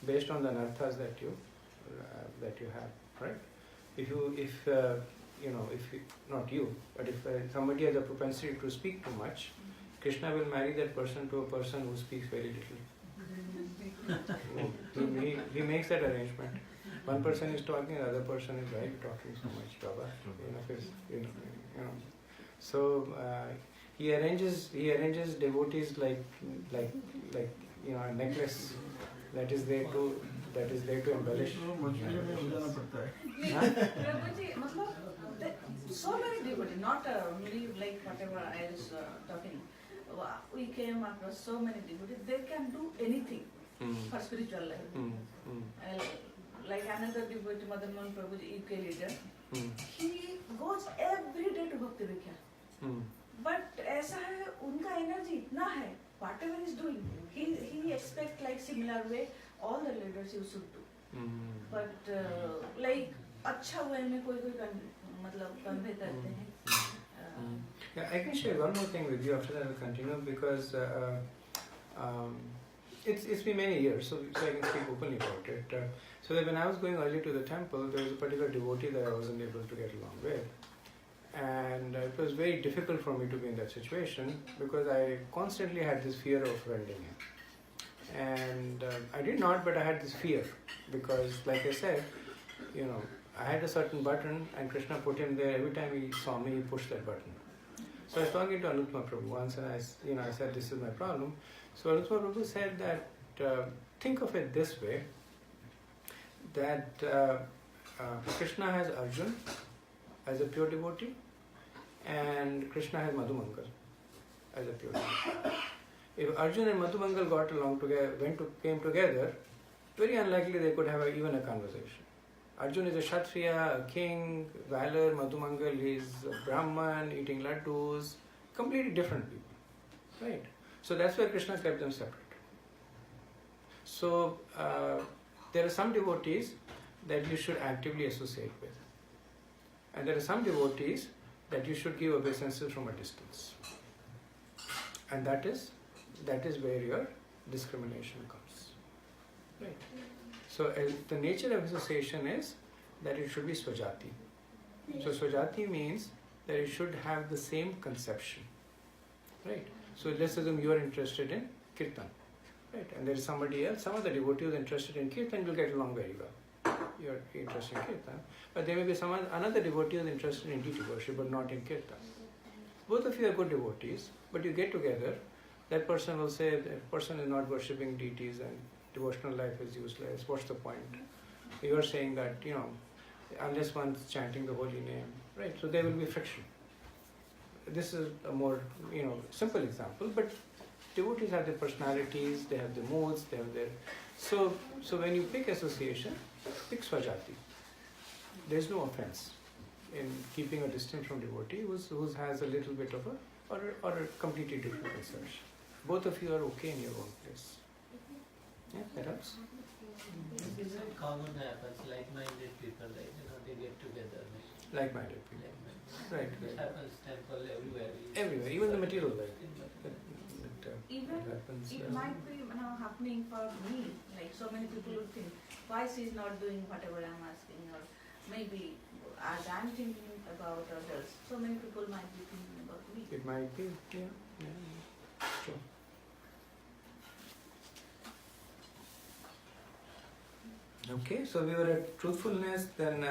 based on the anarthas that you have, right? If not you, but if somebody has a propensity to speak too much, Krishna will marry that person to a person who speaks very little. He makes that arrangement. One person is talking, the other person is talking so much, Baba. So he arranges devotees like a necklace that is there to that is there to embellish.
Prabhuji, so many devotees, not only like whatever I was talking. We came across so many devotees. They can do anything for spiritual life. Like another devotee, Madan Mohan Prabhuji, UK leader, he goes every day to Bhakti Vikya. But ऐसा है, उनका energy इतना है, whatever he's doing, he expects like similar way all the leaders you should do. But like अच्छा way में कोई मतलब convey करते हैं.
Yeah, I can share one more thing with you after that we'll continue because it's been many years, so I can speak openly about it. So that when I was going early to the temple, there was a particular devotee that I wasn't able to get along with. And it was very difficult for me to be in that situation because I constantly had this fear of offending him. And I did not, but I had this fear because, like I said, I had a certain button and Krishna put him there. Every time he saw me, he pushed that button. So I was talking to Anutma Prabhu once and I said, this is my problem. So Anutma Prabhu said that, think of it this way, that Krishna has Arjun as a pure devotee and Krishna has Madhumangal as a pure devotee. If Arjun and Madhumangal got along together, came together, very unlikely they could have even a conversation. Arjun is a Kshatriya, a king, valor. Madhumangal is a Brahman, eating laddus, completely different people, right? So that's why Krishna kept them separate. So there are some devotees that you should actively associate with. And there are some devotees that you should give obeisances from a distance. And that is where your discrimination comes. Right? So the nature of association is that it should be swajati. So swajati means that it should have the same conception. Right? So let's assume you are interested in kirtan. Right? And there is somebody else, some other devotee who is interested in kirtan, will get along very well. You are interested in kirtan. But there may be another devotee who is interested in deity worship but not in kirtan. Both of you are good devotees, but you get together, that person will say that person is not worshipping deities and devotional life is useless. What's the point? You are saying that, unless one's chanting the holy name, right? So there will be friction. This is a more, simple example, but devotees have their personalities, they have their moods, they have their... So when you pick association, pick swajati. There is no offense in keeping a distance from devotee who has a little bit of or a completely different conception. Both of you are okay in your own place. Yeah, that helps.
This is very common happens, like-minded people, they get together.
Like-minded people. Right.
It happens temple everywhere.
Everywhere, even the material life.
Even it might be happening for me, like so many people would think, why she's not doing whatever I'm asking, or maybe as I'm thinking about others, so many people might be thinking about me.
It might be, yeah. Sure. Okay, so we were at truthfulness, then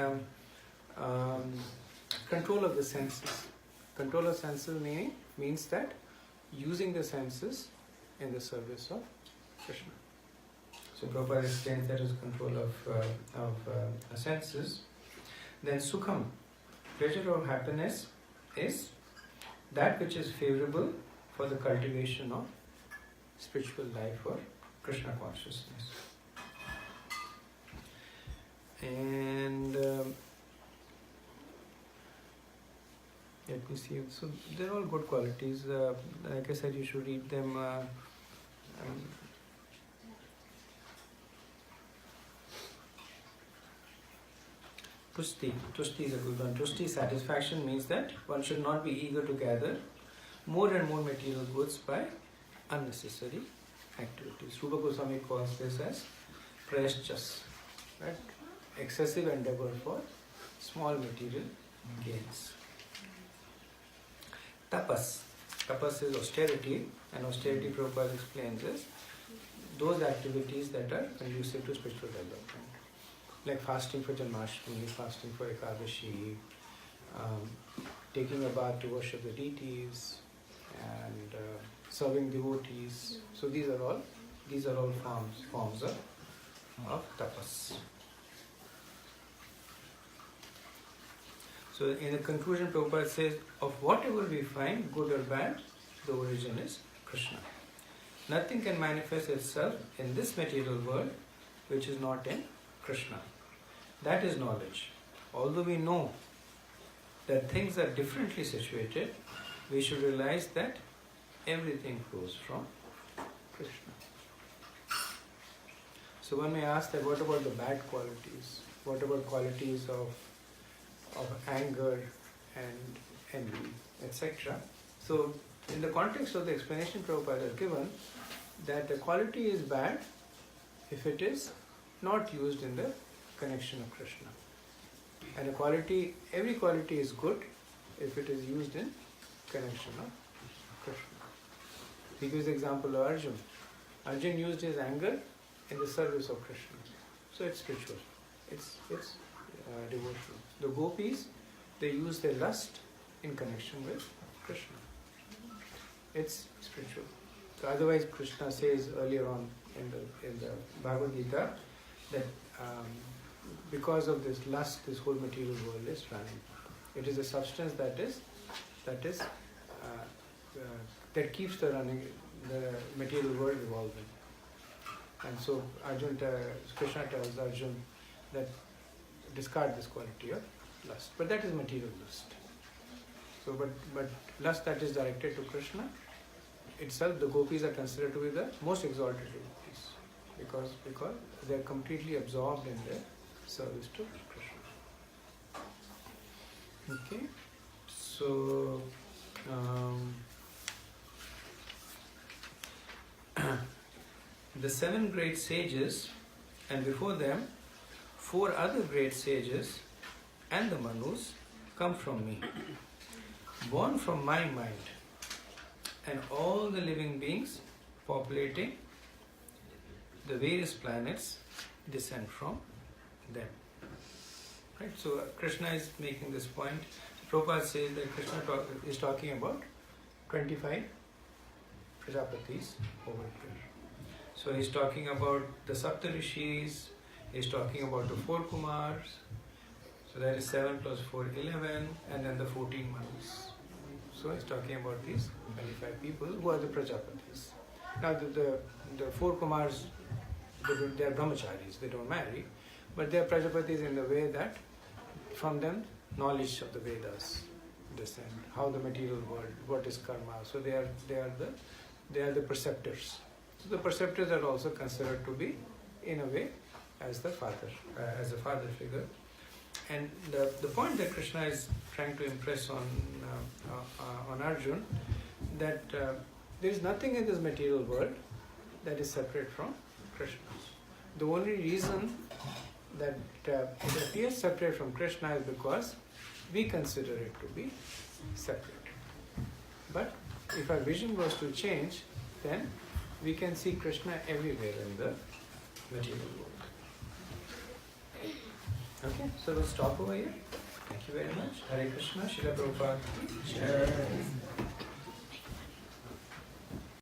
control of the senses. Control of senses means that using the senses in the service of Krishna. So Prabhupada explains that as control of senses. Then sukham, pleasure or happiness, is that which is favorable for the cultivation of spiritual life or Krishna consciousness. And let me see. So they're all good qualities. Like I said, you should read them. Tushti is a good one. Tushti, satisfaction, means that one should not be eager to gather more and more material goods by unnecessary activities. Rupa Goswami calls this as prayashchas, right? Excessive endeavor for small material gains. Tapas. Tapas is austerity, and austerity, Prabhupada explains, is those activities that are conducive to spiritual development. Like fasting for Janmashtami, fasting for Ekadashi, taking a bath to worship the deities, and serving devotees. So these are all forms of of tapas. So in the conclusion, Prabhupada says, of whatever we find, good or bad, the origin is Krishna. Nothing can manifest itself in this material world which is not in Krishna. That is knowledge. Although we know that things are differently situated, we should realize that everything flows from Krishna. So one may ask that what about the bad qualities? What about qualities of anger and envy, etc.? So in the context of the explanation Prabhupada has given, that the quality is bad if it is not used in the connection of Krishna. And every quality is good if it is used in connection of Krishna. He gives the example of Arjun. Arjun used his anger in the service of Krishna. So it's spiritual. It's devotional. The gopis, they use their lust in connection with Krishna. It's spiritual. So otherwise, Krishna says earlier on in the Bhagavad Gita that because of this lust, this whole material world is running. It is a substance that keeps the material world evolving. And so Krishna tells Arjun that discard this quality of lust. But that is material lust. So, but lust that is directed to Krishna itself, the gopis are considered to be the most exalted gopis because they are completely absorbed in their service to Krishna. Okay, so the 7 great sages, and before them 4 other great sages and the Manus come from me, born from my mind, and all the living beings populating the various planets descend from them. Right? So Krishna is making this point. Prabhupada says that Krishna is talking about 25 Prajapatis over here. So he's talking about the Saptarishis, he's talking about the 4 Kumars, so that is 7 plus 4, 11, and then the 14 Manus. So he's talking about these 25 people who are the Prajapatis. Now the 4 Kumars, they are brahmacharis, they don't marry, but they are Prajapatis in the way that from them knowledge of the Vedas descend, how the material world, what is karma. So they are the preceptors. So the preceptors are also considered to be, in a way, as the father, as a father figure. And the point that Krishna is trying to impress on Arjun, that there is nothing in this material world that is separate from Krishna. The only reason that it appears separate from Krishna is because we consider it to be separate. But if our vision was to change, then we can see Krishna everywhere in the material world. Okay, so we'll stop over here. Thank you very much. Hare Krishna, Srila Prabhupada.